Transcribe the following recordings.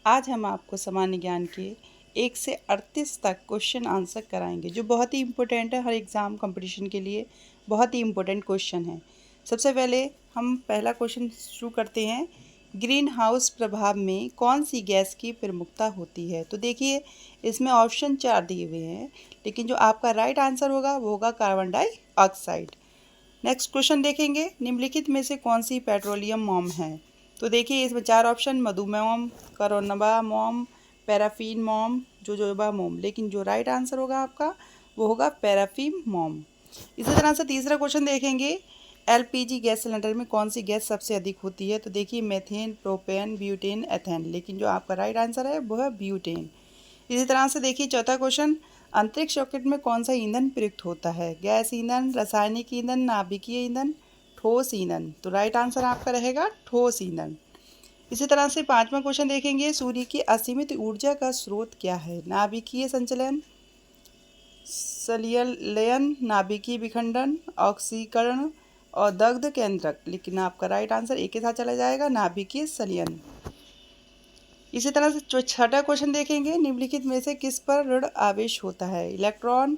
आज हम आपको सामान्य ज्ञान के 1 से 38 तक क्वेश्चन आंसर कराएंगे, जो बहुत ही इम्पोर्टेंट है। हर एग्ज़ाम कंपटीशन के लिए बहुत ही इम्पोर्टेंट क्वेश्चन है। सबसे पहले हम पहला क्वेश्चन शुरू करते हैं। ग्रीन हाउस प्रभाव में कौन सी गैस की प्रमुखता होती है? तो देखिए, इसमें ऑप्शन 4 दिए हुए हैं, लेकिन जो आपका राइट आंसर होगा वो होगा कार्बन डाइऑक्साइड। नेक्स्ट क्वेश्चन देखेंगे, निम्नलिखित में से कौन सी पेट्रोलियम मोम है? तो देखिए, इसमें 4 ऑप्शन मधुमेह मोम, करोनबा मोम, पैराफिन मोम, जोजोबा मोम, लेकिन जो राइट आंसर होगा आपका वो होगा पैराफिन मोम। इसी तरह से तीसरा क्वेश्चन देखेंगे, एलपीजी गैस सिलेंडर में कौन सी गैस सबसे अधिक होती है? तो देखिए, मेथेन, प्रोपेन, ब्यूटेन, एथेन, लेकिन जो आपका राइट आंसर है वो है ब्यूटेन। इसी तरह से देखिए चौथा क्वेश्चन, अंतरिक्ष रॉकेट में कौन सा ईंधन प्रयुक्त होता है? गैस ईंधन, रासायनिक ईंधन, नाभिकीय ईंधन, ठोस ईंधन। तो राइट आंसर आपका रहेगा ठोस ईंधन। इसी तरह से पांचवा क्वेश्चन देखेंगे, सूर्य की असीमित ऊर्जा का स्रोत क्या है? नाभिकीय संचलन, संलयन, नाभिकीय विखंडन, ऑक्सीकरण और दग्ध केंद्रक, लेकिन आपका राइट आंसर एक के साथ चला जाएगा, नाभिकीय संलयन। इसी तरह से जो छठा क्वेश्चन देखेंगे, निम्नलिखित में से किस पर ऋण आवेश होता है? Electron,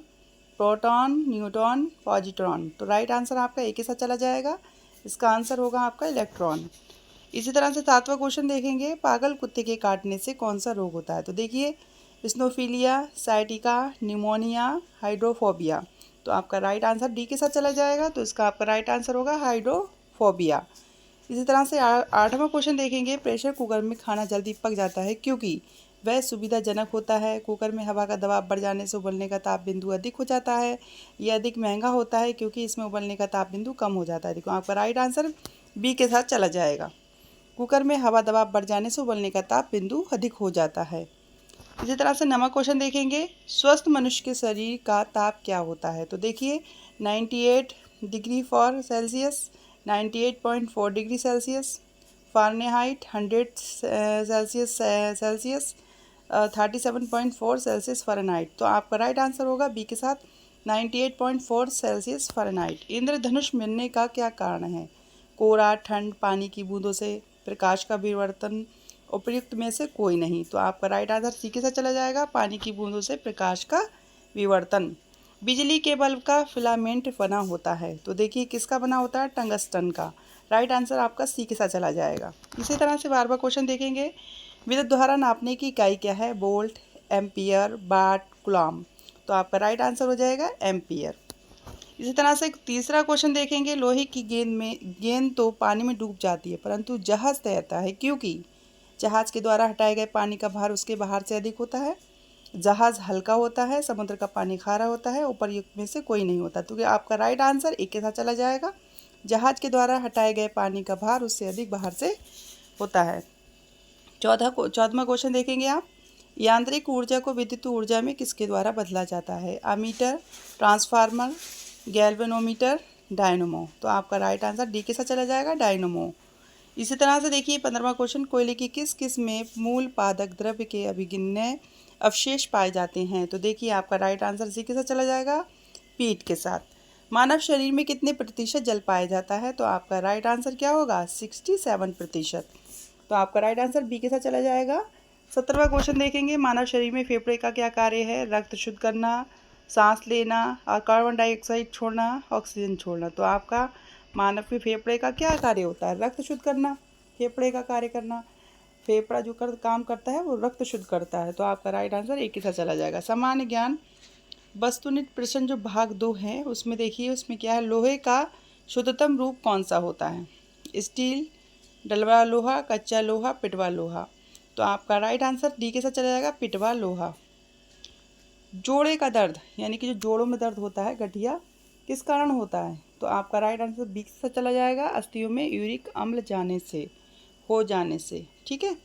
proton, neutron, positron. तो राइट आंसर आपका एक के साथ चला जाएगा, इसका आंसर होगा आपका इलेक्ट्रॉन। इसी तरह से सातवां क्वेश्चन देखेंगे, पागल कुत्ते के काटने से कौन सा रोग होता है? तो देखिए, स्नोफीलिया, साइटिका, निमोनिया, हाइड्रोफोबिया। तो आपका राइट आंसर डी के साथ चला जाएगा, तो इसका आपका राइट आंसर होगा हाइड्रोफोबिया। इसी तरह से आठवां क्वेश्चन देखेंगे, प्रेशर कुकर में खाना जल्दी पक जाता है क्योंकि वह सुविधाजनक होता है, कुकर में हवा का दबाव बढ़ जाने से उबलने का ताप बिंदु अधिक हो जाता है, यह अधिक महंगा होता है क्योंकि इसमें उबलने का ताप बिंदु कम हो जाता है। देखो, आपका राइट आंसर बी के साथ चला जाएगा, कुकर में हवा दबाव बढ़ जाने से उबलने का ताप बिंदु अधिक हो जाता है। इसी तरह से नवा क्वेश्चन देखेंगे, स्वस्थ मनुष्य के शरीर का ताप क्या होता है? तो देखिए, 98 degree for Celsius, 98.4 degree Celsius Fahrenheit, 100 Celsius, 37.4 Celsius Fahrenheit. तो आपका राइट आंसर होगा बी के साथ 98.4 सेल्सियस फ़ारेनहाइट। इंद्रधनुष मिलने का क्या कारण है? कोहरा, ठंड, पानी की बूंदों से, प्रकाश का विवर्तन, उपयुक्त में से कोई नहीं। तो आपका राइट आंसर सी के साथ चला जाएगा, पानी की बूंदों से प्रकाश का विवर्तन। बिजली के बल्ब का फिलामेंट बना होता है, तो देखिए किसका बना होता है? टंगस्टन का। राइट आंसर आपका सी के साथ चला जाएगा। इसी तरह से बार बार क्वेश्चन देखेंगे, विद्युत धारा नापने की इकाई क्या है? वोल्ट, एम्पियर, वाट, कूलम। तो आपका राइट आंसर हो जाएगा एम्पियर। इसी तरह से एक तीसरा क्वेश्चन देखेंगे, लोहे की गेंद तो पानी में डूब जाती है परंतु जहाज तैरता है क्योंकि जहाज के द्वारा हटाए गए पानी का भार उसके बाहर से अधिक होता है, जहाज हल्का होता है, समुद्र का पानी खारा होता है, उपर्युक्त में से कोई नहीं होता। तो आपका राइट आंसर एक के साथ चला जाएगा, जहाज के द्वारा हटाए गए पानी का भार उससे अधिक बाहर से होता है। चौदहवां क्वेश्चन देखेंगे आप, यांत्रिक ऊर्जा को विद्युत ऊर्जा में किसके द्वारा बदला जाता है? Ammeter, transformer, galvanometer, dynamo. तो आपका राइट आंसर डी के साथ चला जाएगा, डायनमो। इसी तरह से देखिए 15वां क्वेश्चन, कोयले की किस किस में मूल पादक द्रव्य के अभिगिन्य अवशेष पाए जाते हैं? तो देखिए, आपका राइट आंसर सी के साथ चला जाएगा, पीट के साथ। मानव शरीर में कितने प्रतिशत जल पाया जाता है? तो आपका राइट आंसर क्या होगा? 67%। तो आपका राइट आंसर बी के साथ चला जाएगा। 17वां क्वेश्चन देखेंगे, मानव शरीर में फेफड़े का क्या कार्य है? रक्त शुद्ध करना, सांस लेना और कार्बन डाइऑक्साइड छोड़ना, ऑक्सीजन छोड़ना। तो आपका मानव के फेफड़े का क्या कार्य होता है? रक्त शुद्ध करना, फेफड़े का कार्य करना। फेफड़ा जो काम करता है वो रक्त शुद्ध करता है। तो आपका राइट आंसर एक के साथ चला जाएगा। सामान्य ज्ञान वस्तुनिष्ठ प्रश्न जो भाग 2 है उसमें देखिए, उसमें क्या है, लोहे का शुद्धतम रूप कौन सा होता है? स्टील, डलवा लोहा, कच्चा लोहा, पिटवा लोहा। तो आपका राइट आंसर डी के साथ चला जाएगा, पिटवा लोहा। जोड़े का दर्द यानी कि जो जोड़ों में दर्द होता है, गठिया, किस कारण होता है? तो आपका राइट आंसर बी के साथ चला जाएगा, अस्थियों में यूरिक अम्ल हो जाने से। ठीक है।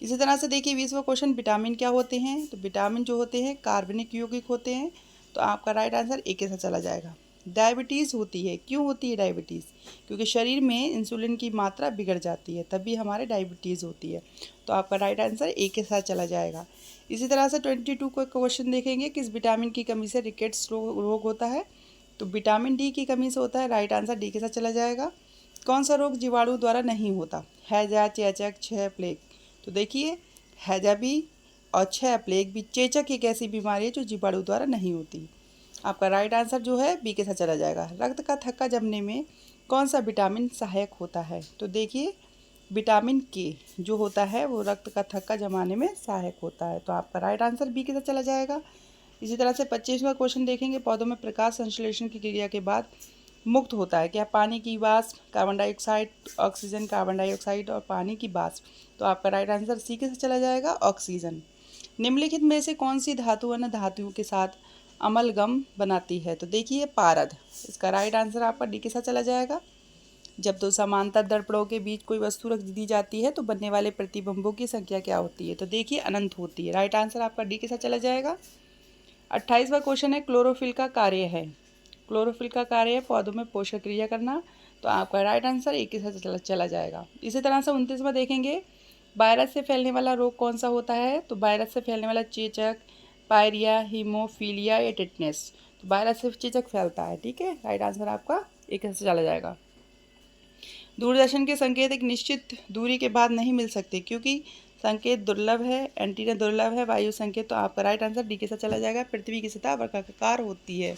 इसी तरह से देखिए 20वां क्वेश्चन, विटामिन क्या होते हैं? तो विटामिन जो होते हैं कार्बनिक यौगिक होते हैं। तो आपका राइट आंसर ए के साथ चला जाएगा। डायबिटीज़ होती है, क्यों होती है डायबिटीज़? क्योंकि शरीर में इंसुलिन की मात्रा बिगड़ जाती है, तभी हमारे डायबिटीज़ होती है। तो आपका राइट आंसर ए के साथ चला जाएगा। इसी तरह से 22 को क्वेश्चन देखेंगे, किस विटामिन की कमी से रिकेट्स रोग होता है? तो विटामिन डी की कमी से होता है। राइट आंसर डी के साथ चला जाएगा। कौन सा रोग जीवाणु द्वारा नहीं होता? हैजा, चेचक, क्षय, प्लेग। तो देखिए, हैजा बी और 6 प्लेग बी। चेचक एक ऐसी बीमारी है जो जीवाणु द्वारा नहीं होती। आपका राइट आंसर जो है बी के साथ चला जाएगा। रक्त का थक्का जमने में कौन सा विटामिन सहायक होता है? तो देखिए विटामिन के जो होता है वो रक्त का थक्का जमाने में सहायक होता है। तो आपका राइट आंसर बी के साथ चला जाएगा। इसी तरह से 25वां क्वेश्चन देखेंगे। पौधों में प्रकाश संश्लेषण की क्रिया के बाद मुक्त होता है क्या? पानी की वाष्प, carbon dioxide, oxygen, carbon dioxide और पानी की वाष्प। तो आपका राइट आंसर सी के साथ चला जाएगा, ऑक्सीजन। निम्नलिखित में से कौन सी धातु अन्य धातुओं के साथ अमलगम बनाती है? तो देखिए पारद। इसका राइट आंसर आपका डी के साथ चला जाएगा। जब दो समांतर दर्पणों के बीच कोई वस्तु रख दी जाती है तो बनने वाले प्रतिबिंबों की संख्या क्या होती है? तो देखिए अनंत होती है। राइट आंसर आपका डी के साथ चला जाएगा। 28वां क्वेश्चन है क्लोरोफिल का कार्य है। क्लोरोफिल का कार्य है पौधों में पोषक क्रिया करना। तो आपका राइट आंसर ए के साथ चला जाएगा। इसी तरह से 29वां देखेंगे। वायरस से फैलने वाला रोग कौन सा होता है? तो वायरस से फैलने वाला चेचक, पायरिया, हीमोफीलिया या टिटनेस। तो वायरस से चेचक फैलता है। ठीक है, राइट आंसर आपका ए के साथ चला जाएगा। दूरदर्शन के संकेत एक निश्चित दूरी के बाद नहीं मिल सकते क्योंकि संकेत दुर्लभ है, एंटीना दुर्लभ है, वायु संकेत। तो आपका राइट आंसर डी के साथ चला जाएगा। पृथ्वी की सतह वर्गाकार होती है।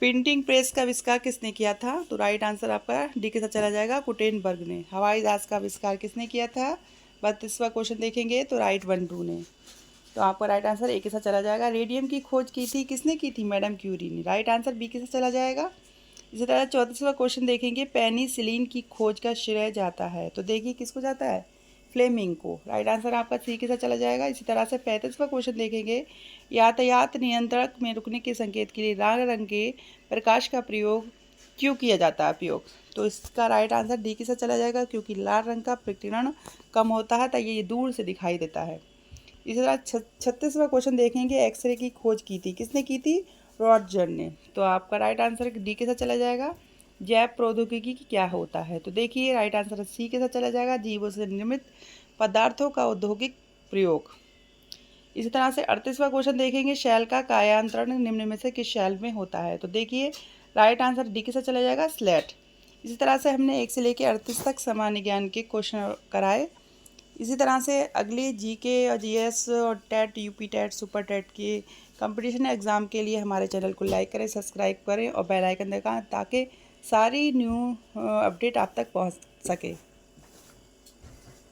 प्रिंटिंग प्रेस का आविष्कार किसने किया था? तो राइट आंसर आपका डी के साथ चला जाएगा, गुटेनबर्ग ने। हवाई जहाज का आविष्कार किसने किया था? 32वां क्वेश्चन देखेंगे तो राइट बंटू ने। तो आपका राइट आंसर ए के साथ चला जाएगा। रेडियम की खोज की थी किसने की थी? मैडम क्यूरी ने। राइट आंसर बी के साथ चला जाएगा। इसी तरह 34वां क्वेश्चन देखेंगे। पेनिसिलिन की खोज का श्रेय जाता है। तो देखिए किसको जाता है? फ्लेमिंग को। राइट आंसर आपका सी के साथ चला जाएगा। इसी तरह से 35वां क्वेश्चन देखेंगे। यातायात नियंत्रक में रुकने के संकेत के लिए लाल रंग के प्रकाश का प्रयोग क्यों किया जाता है? उपयोग। तो इसका राइट आंसर डी के साथ चला जाएगा क्योंकि लाल रंग का प्रकीर्णन कम होता है तो ये दूर से दिखाई देता है। इसी तरह 36वां क्वेश्चन देखेंगे। एक्सरे की खोज की थी किसने की थी? रॉटजर ने। तो आपका राइट आंसर डी के साथ चला जाएगा। जैव प्रौद्योगिकी क्या होता है? तो देखिए राइट आंसर सी के साथ चला जाएगा। जीवों से निर्मित पदार्थों का औद्योगिक प्रयोग। इसी तरह से 38वां क्वेश्चन देखेंगे। शैल का कायांतरण निम्न में से किस शैल में होता है? तो देखिए राइट आंसर डी के साथ चला जाएगा, स्लेट। इसी तरह से हमने 1 से लेकर 38 तक सामान्य ज्ञान के क्वेश्चन कराए। इसी तरह से अगले जीके और जीएस और TET, UP TET, super TET के कंपटीशन एग्ज़ाम के लिए हमारे चैनल को लाइक करें, सब्सक्राइब करें और बेल आइकन दबाएं ताकि सारी न्यू अपडेट आप तक पहुंच सके।